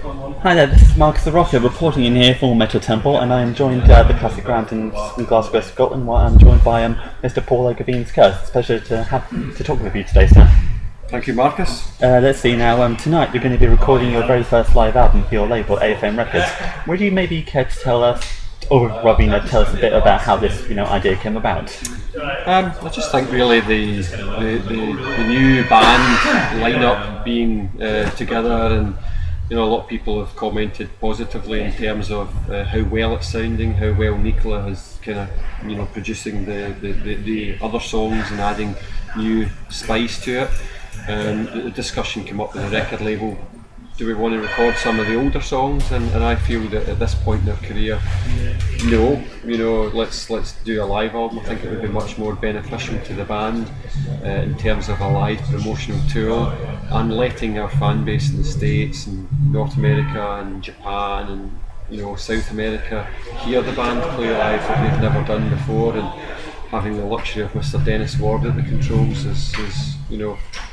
Hi there, this is Marcus the Rocker reporting in here for Metal Temple, and I am joined at the Classic Ground in Glasgow, Scotland, where I'm joined by Mr. Paul Logue of Ian's Curse. It's a pleasure to talk with you today, sir. Thank you, Marcus. Let's see now, tonight you're going to be recording your very first live album for your label, AFM Records. Would you maybe care to tell us, or rather tell us a bit about how this idea came about? I just think really the new band lineup being together, and a lot of people have commented positively in terms of how well it's sounding, how well Nicola is kind of producing the other songs and adding new spice to it. The discussion came up with the record label. Do we want to record some of the older songs? And I feel that at this point in their career, no. Let's do a live album. I think it would be much more beneficial to the band in terms of a live promotional tour, and letting our fan base in the States and North America and Japan and South America hear the band play live that they've never done before. And having the luxury of Mr. Dennis Ward at the controls is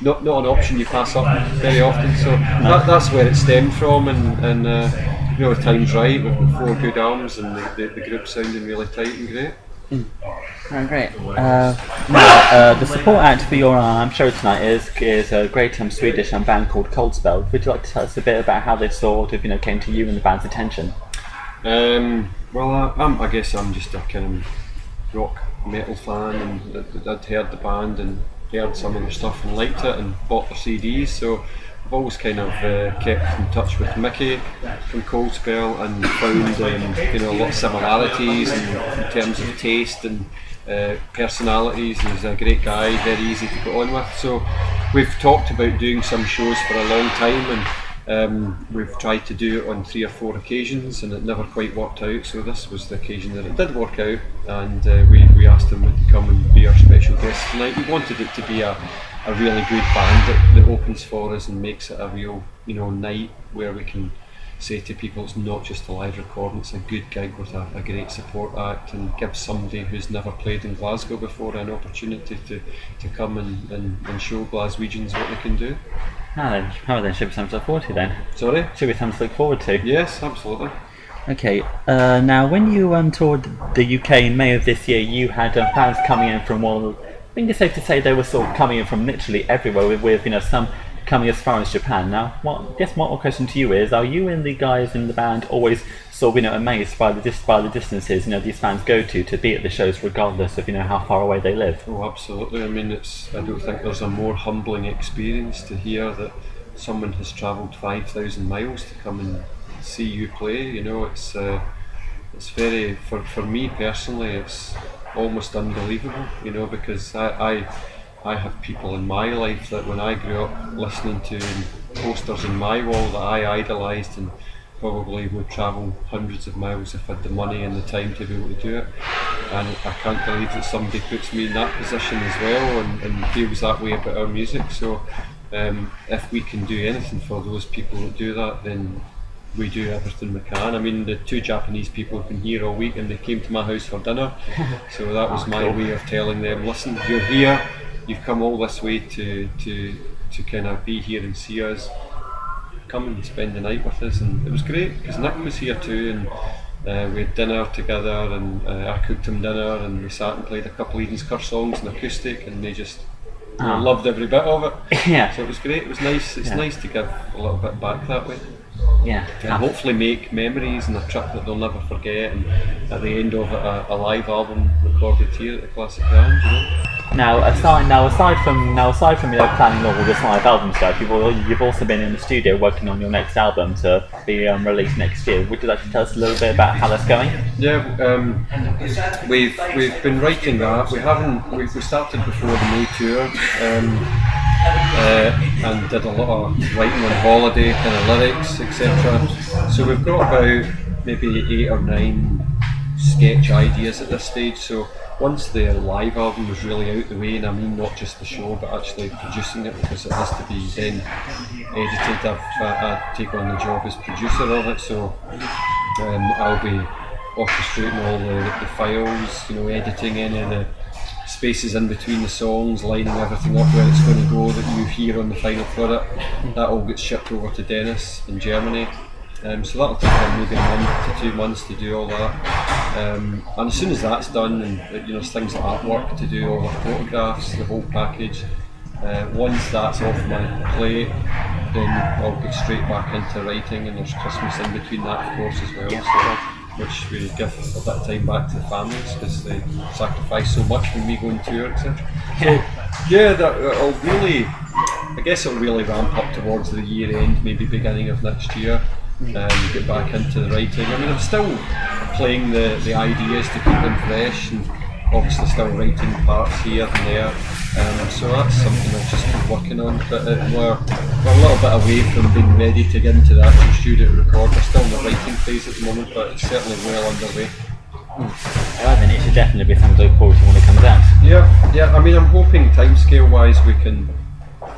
not an option you pass up very often. So that's where it stemmed from, and the time's right. We've got 4 good albums, and the group's sounding really tight and great. Oh, great. Now, the support act for your show tonight is a great Swedish band called Cold Spell. Would you like to tell us a bit about how this sort of came to you and the band's attention? Well, I guess I'm just a kind of rock metal fan, and I'd heard the band and heard some of their stuff and liked it and bought their CDs, so I've always kind of kept in touch with Mickey from Cold Spell and found a lot of similarities in terms of taste and personalities. He's a great guy, very easy to get on with, so we've talked about doing some shows for a long time, and we've tried to do it on 3 or 4 occasions, and it never quite worked out, so this was the occasion that it did work out, and we asked him to come and be our special guest tonight. We wanted it to be a really good band that opens for us and makes it a real night where we can say to people it's not just a live recording, it's a good gig with a great support act, and give somebody who's never played in Glasgow before an opportunity to come and show Glaswegians what they can do. How then should we something to look forward to then? Sorry? Should we something to look forward to? Yes, absolutely. Okay, now when you toured the UK in May of this year, you had fans coming in from, well, I think it's safe to say they were sort of coming in from literally everywhere, with some coming as far as Japan. Now, my question to you is, are you and the guys in the band always sort of amazed by the distances these fans go to be at the shows, regardless of how far away they live? Oh, absolutely. I mean, I don't think there's a more humbling experience to hear that someone has travelled 5,000 miles to come and see you play. It's very, for me personally, it's almost unbelievable. Because I have people in my life that when I grew up listening to posters in my wall that I idolised, and probably would travel hundreds of miles if I had the money and the time to be able to do it. And I can't believe that somebody puts me in that position as well, and feels that way about our music. So if we can do anything for those people that do that, then we do everything we can. I mean, the 2 Japanese people have been here all week, and they came to my house for dinner. So that was my way of telling them, listen, you're here, you've come all this way to kind of be here and see us. Come and spend the night with us. And it was great because Nick was here too, and we had dinner together, and I cooked him dinner, and we sat and played a couple of Eden's Curse songs in acoustic, and they just loved every bit of it. Yeah. So it was great. It was nice. It's nice to give a little bit back that way. Yeah. And hopefully make memories and a trip that they'll never forget, and at the end of it, a live album recorded here at the Classic Ground. Now, aside from planning all this live album stuff, you've also been in the studio working on your next album to be released next year. Would you like to tell us a little bit about how that's going? Yeah, we've been writing that. We started before the May tour, and did a lot of writing on holiday, kind of lyrics, etc. So we've got about maybe 8 or 9 sketch ideas at this stage. So once the live album was really out the way, and I mean not just the show but actually producing it, because it has to be then edited, I take on the job as producer of it, so I'll be orchestrating all the files, editing any of the spaces in between the songs, lining everything up where it's going to go that you hear on the final product. That all gets shipped over to Dennis in Germany. So that'll take maybe a month to 2 months to do all that. And as soon as that's done, and there's things like artwork to do, all the photographs, the whole package. Once that's off my plate, then I'll get straight back into writing, and there's Christmas in between that, of course, as well. So, which we give a bit of time back to the families because they sacrifice so much when we go on tour, etc. So yeah, it'll really, I guess it'll really ramp up towards the year end, maybe beginning of next year. Get back into the writing. I mean, I'm still playing the ideas to keep them fresh, and obviously still writing parts here and there. So that's something I'll just keep working on. But we're a little bit away from being ready to get into the actual studio to record. We're still in the writing phase at the moment, but it's certainly well underway. Well, then it should definitely be something to look forward to when it comes out. Yeah. I mean, I'm hoping timescale wise we can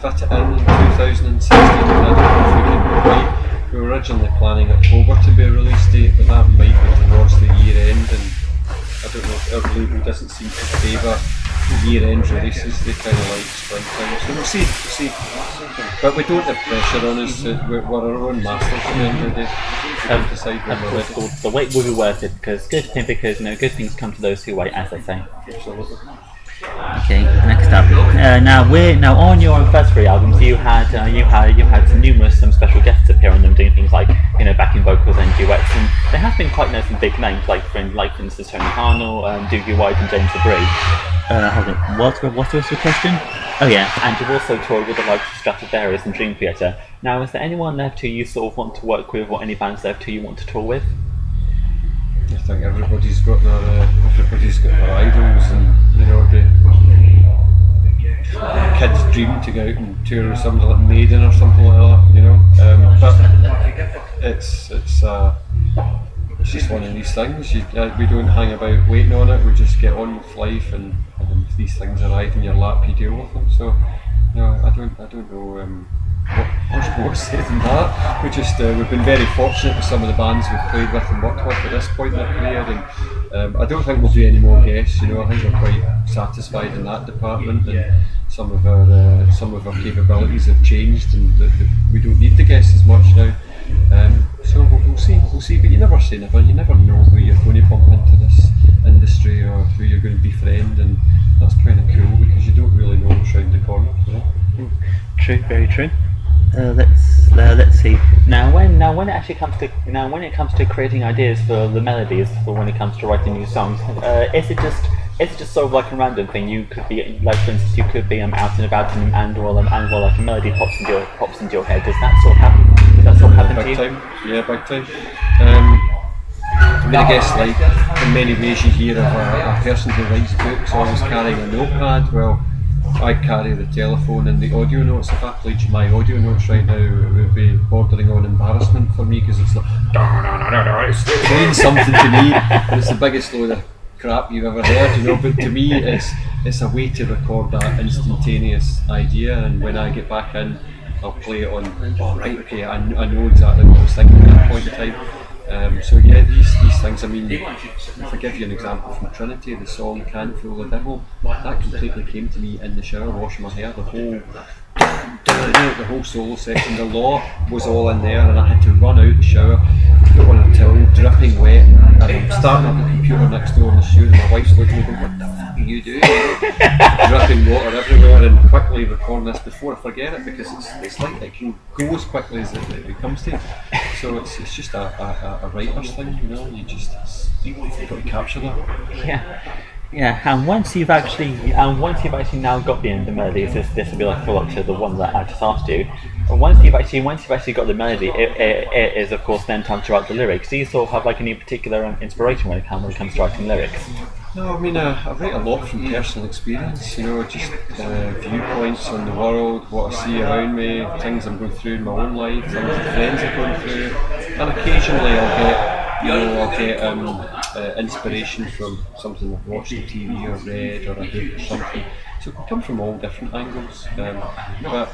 fit it in 2016. I don't know if we can. We were originally planning October to be a release date, but that might be towards the year end, and I don't know if our label doesn't seem to favour year end releases. They kind of like springtime, so we'll see. But we don't have pressure on us. We're our own masters at the end of the day. We can decide when we're ready. The wait will be worth it because good things come to those who wait, as they say. Absolutely. Okay, next up. Now on your anniversary albums, you had numerous special guests appear on them, doing things like backing vocals and duets, and there have been quite some big names like for instance Tony Harnell, Doogie White, and James LaBrie. Hold on, what was the question? Oh yeah, and you've also toured with the likes of Stratovarius and Dream Theater. Now, is there anyone left who you sort of want to work with, or any bands left who you want to tour with? I think everybody's got their idols, and the kids dream to go out and tour with somebody like Maiden or something like that, but it's just one of these things. We don't hang about waiting on it. We just get on with life, and if these things arrive in your lap, you deal with them. So I don't know much more to say than that. We've been very fortunate with some of the bands we've played with and worked with at this point in their career, and I don't think we'll do any more guests. I think we're quite satisfied in that department, and some of our capabilities have changed, and we don't need the guests as much now. So we'll see. But you never say never. You never know who you're going to bump into this industry or who you're going to befriend, and that's kind of cool because you don't really know what's round the corner. True, very true. Let's see. Now when it comes to creating ideas for the melodies, for when it comes to writing new songs, is it just sort of like a random thing? You could be like, for instance, you could be out and about and while like a melody pops into your head. Does that sort of happen? Does that sort of happen to you? Big time. I mean, I guess like in many ways you hear of a person who writes books always carrying a notepad. Well, I carry the telephone and the audio notes. If I played you my audio notes right now, it would be bordering on embarrassment for me because it's like, it means something to me, and it's the biggest load of crap you've ever heard, But to me, it's a way to record that instantaneous idea, and when I get back in, I'll play it on. Oh right, okay, I know exactly what I was thinking at that point in time. So yeah, these things. I mean, if I give you an example from Trinity, the song "Can't Fool the Devil," that completely came to me in the shower washing my hair. The whole solo section, the law was all in there, and I had to run out the shower, put on a towel, dripping wet, and I'm starting up the computer next door in the studio, and my wife's looking at me going, "What the fuck are you doing?" Dripping water everywhere, and quickly recording this before I forget it, because it's like it can go as quickly as it comes to you. So it's just a writer's thing, you've got to capture that. Yeah, and once you've actually now got the melodies, this will be like follow up to the one that I just asked you. Once you've actually got the melody, it is of course then time to write the lyrics. Do you sort of have like any particular inspiration when it comes to writing lyrics? No, I mean I write a lot from personal experience. Just viewpoints on the world, what I see around me, things I'm going through in my own life, things that friends are going through, and occasionally I'll get inspiration from something I've watched on TV or read or I heard or something. So it can come from all different angles. But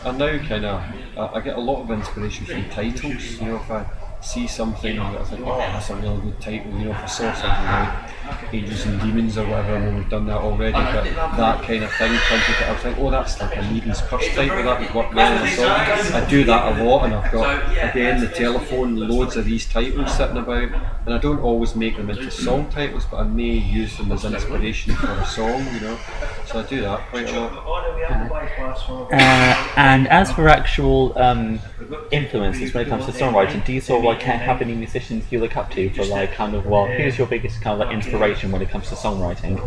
I now I get a lot of inspiration from titles. If I see something that I think, oh, that's a really good title. If I saw something like Angels and Demons or whatever. I know we've done that already, but that kind of thing, I think, oh, that's like a Needham's Curse title, that would work well in a song. I do that a lot, and I've got, again, the telephone, loads of these titles sitting about, and I don't always make them into song titles, but I may use them as inspiration for a song, you know, so I do that quite a lot. And as for actual influences when it comes to songwriting, do you sort of like have any musicians you look up to for like kind of, well, who's your biggest kind of like inspiration when it comes to songwriting?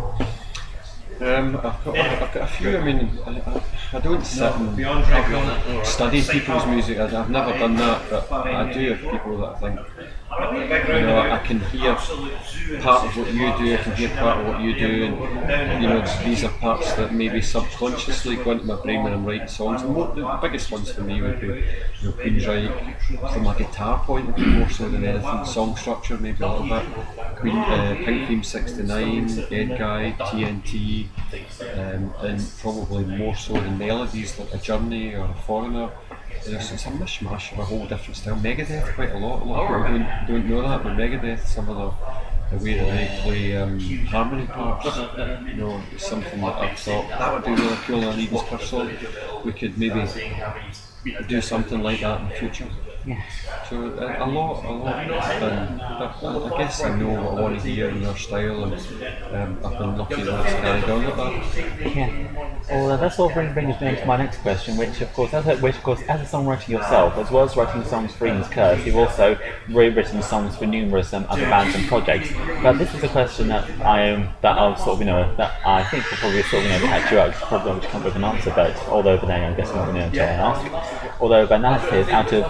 I've got a few. I mean, I don't sit and study people's music. I've never done that, but I do have people that I think, you know, I can hear part of what you do, I can hear part of what you do, and you know, these are parts that maybe subconsciously go into my brain when I'm writing songs. And the biggest ones for me would be, you know, Queensryche from a guitar point of view more so than anything. Song structure maybe a little bit. Pink Theme 69, Ed Guy, TNT, and probably more so than melodies like A Journey or A Foreigner. It's a mishmash of a whole different style. Megadeth quite a lot. A lot of people don't know that, but Megadeth, some of the way that they play harmony parts, you know, is something that I thought that would be really cool on an Eden's Curse song. We could maybe do something like that in the future. Yeah. So a lot. But I guess I know what I want to hear in their style, and I've been lucky that it's carried on with that. Yeah. Well, that sort of brings me on to my next question, which of course, as a songwriter yourself, as well as writing songs for Eden's Curse, you've also rewritten songs for numerous other bands and projects. But this is a question that I'll sort of, you know, that I think will probably sort of, you know, catch you out. Probably won't come with an answer, but although over there, I guess I'm not going to until I ask. Although, but now it is out of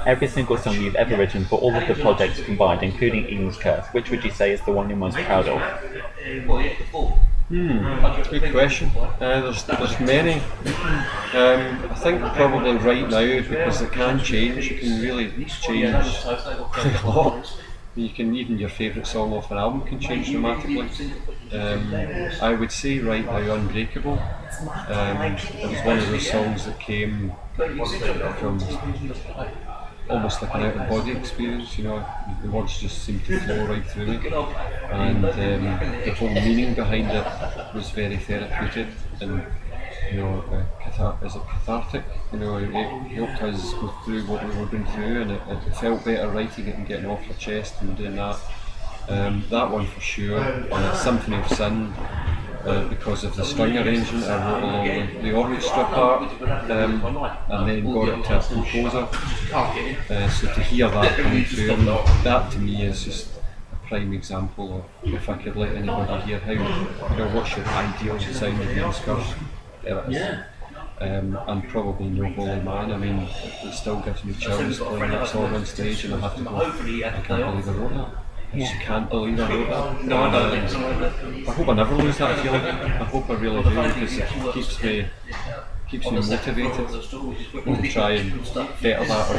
every single song you've ever written for all of the projects combined, including Eden's Curse, which would you say is the one you're most proud of? Good question. There's many. I think probably right now, because it can change, you can really change a lot. You can, even your favourite song off an album can change dramatically. I would say right now Unbreakable. It was one of those songs that came from almost like an out-of-body experience, you know, the words just seemed to flow right through me, and the whole meaning behind it was very therapeutic, and you know, cathartic, you know, it helped us go through what we were going through, and it felt better writing it and getting off your chest and doing that. That one for sure. Symphony of Sin, because of the string arrangement, I wrote along the orchestra part, and then got it to a composer. So to hear that coming through, and that to me is just a prime example of, if I could let anybody hear how, you know, what's your ideal sound of Eden's Curse, there it is. And probably No Holy Man. I mean, it still gives me chills playing that song on stage, and I have to go, I can't believe I wrote that. I just can't believe I wrote that. I hope I never lose that feeling. I hope I really do, because it keeps me motivated to try and better that, or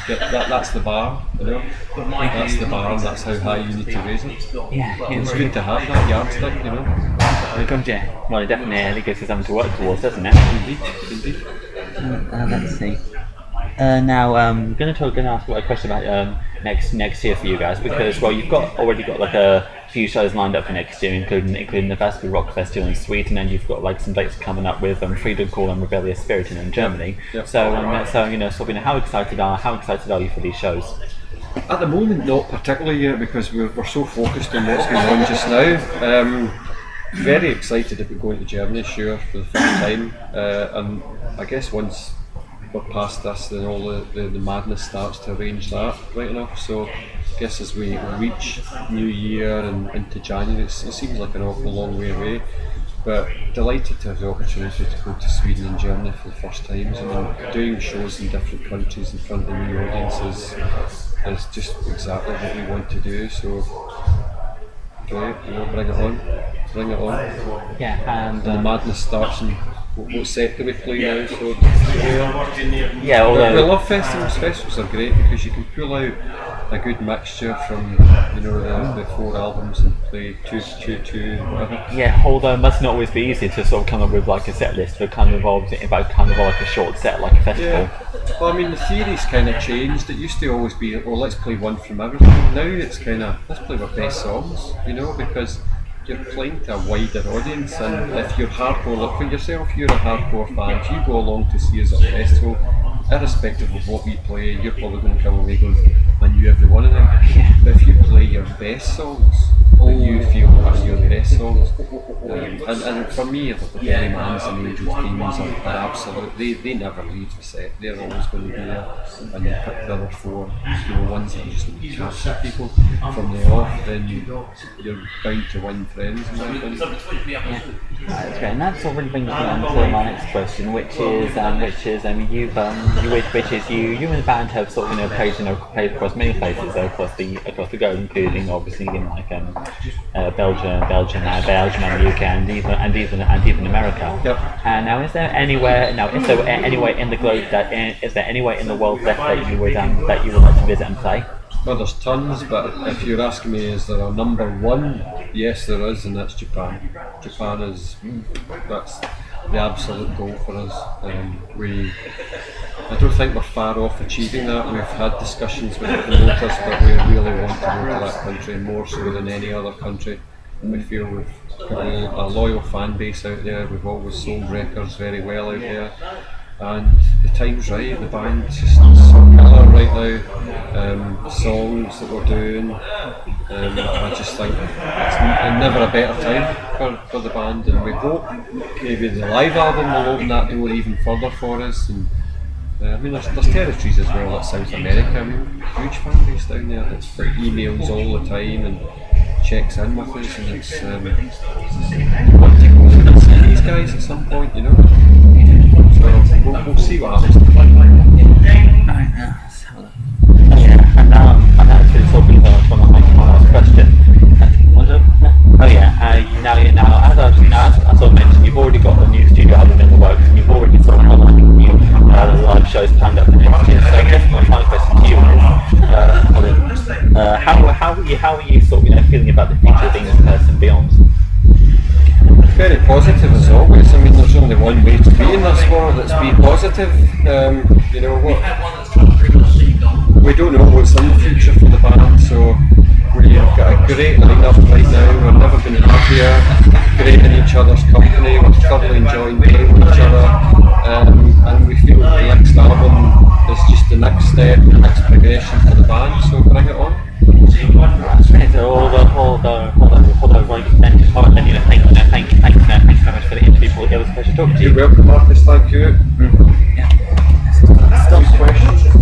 get that. That's the bar, you know. That's the bar, and that's how high you need to raise it. Yeah, it's good to have that yardstick, you know. Well, it definitely gives you something to work towards, doesn't it? Indeed. Let's see. Now, I'm going to ask a question about next year for you guys, because, well, you've already got like a few shows lined up for next year, including the Glasgow Rock Festival in Sweden, and you've got like some dates coming up with Freedom Call and Rebellious Spirit in Germany. Yep. So you know, how excited are you for these shows? At the moment, not particularly yet, because we're so focused on what's going on just now. Very excited about going to Germany, sure, for the first time, and I guess once we're past this, then all the madness starts to arrange that, right enough. So I guess as we reach New Year and into January, it seems like an awful long way away, but delighted to have the opportunity to go to Sweden and Germany for the first time. And doing shows in different countries in front of new audiences is just exactly what we want to do. So great, you know, bring it on. Yeah, and the madness starts in what set do we play now? So Yeah, we although love festivals. Festivals are great because you can pull out a good mixture from the 4 albums and play two, whatever. yeah, although it must not always be easy to sort of come up with like a set list that kind of involves like a short set, like a festival. Yeah. Well, I mean, the theory's kind of changed. It used to always be, well, let's play one from everything. Now it's kind of, let's play our best songs, because you're playing to a wider audience, and if you're hardcore, look for yourself, you're a hardcore fan, if you go along to see us at a festival, irrespective of what we play, you're probably going to come away going, I knew every one of them. But if you play your best songs, that you feel are your best songs, and for me, the Belly Mans and Angels Demons are absolute, they never leave the set, they're always going to be there, and you pick the other 4, ones that are just going to capture people from the off, then you're bound to win friends in that one. Yeah, that's great, and that sort of really brings me on to my next question, which is you and the band have sort of played across many places across the globe, including obviously in like Belgium and the UK, and even America. Yep. And now, is there anywhere in the globe is there anywhere in the world that you would like to visit and play? Well, there's tons, but if you're asking me, is there a number one? Yes, there is, and that's Japan. Japan that's the absolute goal for us. I don't think we're far off achieving that. We've had discussions with the promoters, but we really want to go to that country more so than any other country. We feel we've got a loyal fan base out there. We've always sold records very well out there. And the time's right, the band's just so killer right now. Songs that we're doing, I just think it's never a better time for the band, and we hope maybe the live album will open that door even further for us. And there's territories as well, like South America. Huge fan base down there that emails all the time and checks in with us, and it's we want to go and see these guys at some point, So we'll see what happens. And actually talking from my last question. As I mentioned, you've already got a new studio album in the works, and you've already sort of had like new live shows planned up for next year. So I guess my final question to you is, how are you sort of feeling about the future of being a person beyond? Very positive as always. There's only one way to be in this world, it's be positive. We don't know what's in the future for the band, so we've got a great line-up right now. We've never been happier, great in each other's company, we're thoroughly enjoying playing with each other, and we feel the next album is just the next step, the next progression for the band, so bring it on. Thank you so much for the interview, Paul. It was a pleasure talking to you. You're welcome, Marcus, thank you. Questions?